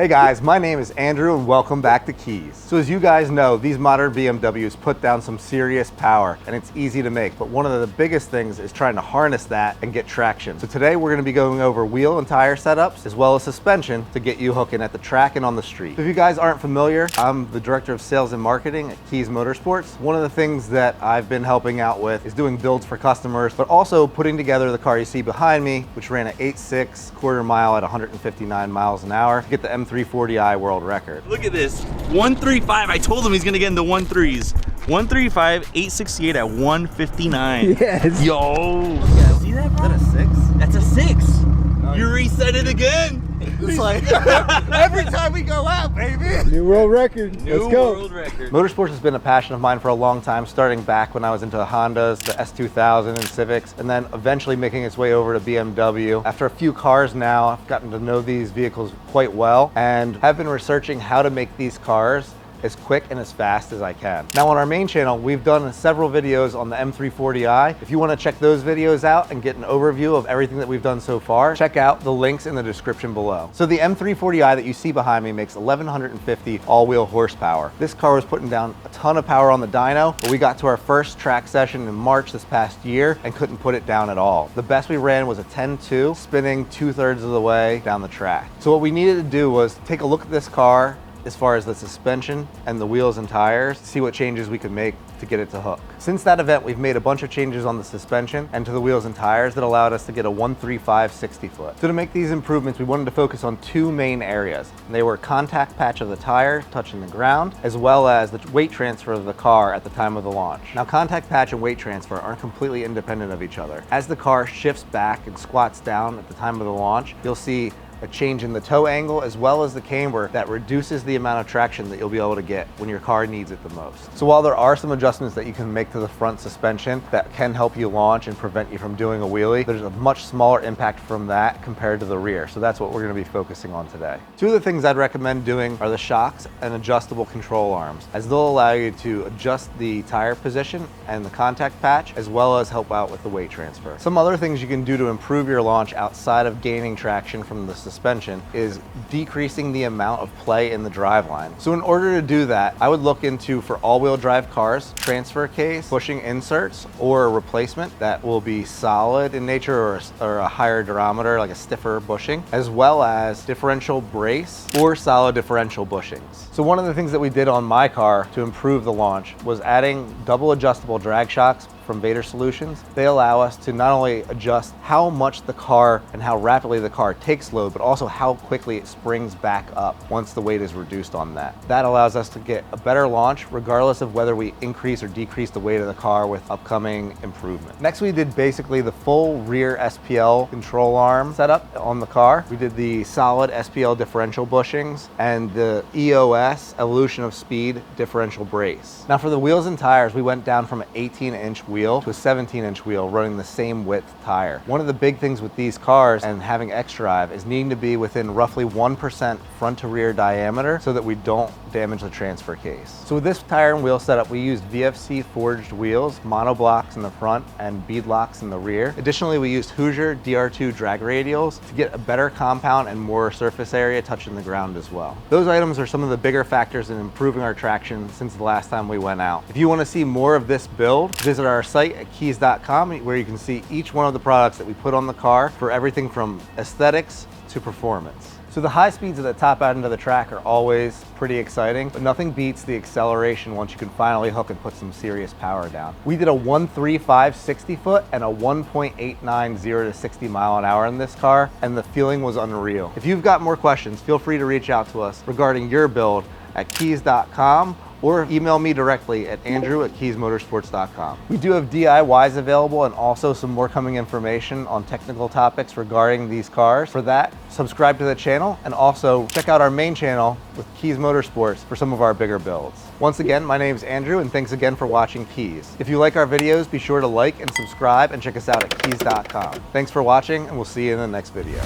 Hey guys, my name is Andrew and welcome back to Keys. So as you guys know, these modern BMWs put down some serious power and it's easy to make, but one of the biggest things is trying to harness that and get traction. So today we're going to be going over wheel and tire setups as well as suspension to get you hooking at the track and on the street. So if you guys aren't familiar, I'm the Director of Sales and Marketing at Keys Motorsports. One of the things that I've been helping out with is doing builds for customers, but also putting together the car you see behind me, which ran an 8.6 quarter mile at 159 miles an hour to get the M340i world record. Look at this, 135. I told him he's gonna get in the 1.3s. 135, 868 at 159. Yes. Yo. Yeah, see that, bro? Is that a 6? That's a 6. Nice. You reset it again. It's like every time we go out, baby. New world record. New Let's go. world record. Motorsports has been a passion of mine for a long time, starting back when I was into the Hondas, the S2000 and Civics, and then eventually making its way over to BMW. After a few cars now, I've gotten to know these vehicles quite well and have been researching how to make these cars as quick and as fast as I can. Now on our main channel, we've done several videos on the M340i. If you want to check those videos out and get an overview of everything that we've done so far, check out the links in the description below. So the M340i that you see behind me makes 1150 all-wheel horsepower. This car was putting down a ton of power on the dyno, but we got to our first track session in March this past year and couldn't put it down at all. The best we ran was a 10.2, spinning 2/3 of the way down the track. So what we needed to do was take a look at this car as far as the suspension and the wheels and tires, see what changes we could make to get it to hook. Since that event, we've made a bunch of changes on the suspension and to the wheels and tires that allowed us to get a 135 60 foot. So to make these improvements, we wanted to focus on two main areas. They were contact patch of the tire touching the ground, as well as the weight transfer of the car at the time of the launch. Now, contact patch and weight transfer aren't completely independent of each other. As the car shifts back and squats down at the time of the launch, you'll see a change in the toe angle as well as the camber that reduces the amount of traction that you'll be able to get when your car needs it the most. So while there are some adjustments that you can make to the front suspension that can help you launch and prevent you from doing a wheelie, there's a much smaller impact from that compared to the rear. So that's what we're going to be focusing on today. Two of the things I'd recommend doing are the shocks and adjustable control arms, as they'll allow you to adjust the tire position and the contact patch, as well as help out with the weight transfer. Some other things you can do to improve your launch outside of gaining traction from the suspension is decreasing the amount of play in the driveline. So in order to do that, I would look into, for all-wheel drive cars, transfer case, bushing inserts, or a replacement that will be solid in nature or a higher diameter, like a stiffer bushing, as well as differential brace or solid differential bushings. So one of the things that we did on my car to improve the launch was adding double adjustable drag shocks from Vader Solutions. They allow us to not only adjust how much the car and how rapidly the car takes load, but also how quickly it springs back up once the weight is reduced on that. That allows us to get a better launch regardless of whether we increase or decrease the weight of the car with upcoming improvement. Next, we did basically the full rear SPL control arm setup on the car. We did the solid SPL differential bushings and the EOS Evolution of Speed differential brace. Now for the wheels and tires, we went down from an 18-inch wheel to a 17-inch wheel running the same width tire. One of the big things with these cars and having X-Drive is needing to be within roughly 1% front to rear diameter so that we don't damage the transfer case. So with this tire and wheel setup, we used VFC forged wheels, monoblocks in the front and bead locks in the rear. Additionally, we used Hoosier DR2 drag radials to get a better compound and more surface area touching the ground as well. Those items are some of the bigger factors in improving our traction since the last time we went out. If you want to see more of this build, visit our site at keys.com, where you can see each one of the products that we put on the car for everything from aesthetics to performance. So the high speeds at the top end of the track are always pretty exciting, but nothing beats the acceleration once you can finally hook and put some serious power down. We did a 135 60 foot and a 1.89 0 to 60 mile an hour in this car, and the feeling was unreal. If you've got more questions, feel free to reach out to us regarding your build at keys.com or email me directly at andrew@keysmotorsports.com. We do have DIYs available and also some more coming information on technical topics regarding these cars. For that, subscribe to the channel and also check out our main channel with Keys Motorsports for some of our bigger builds. Once again, my name is Andrew and thanks again for watching Keys. If you like our videos, be sure to like and subscribe and check us out at keys.com. Thanks for watching and we'll see you in the next video.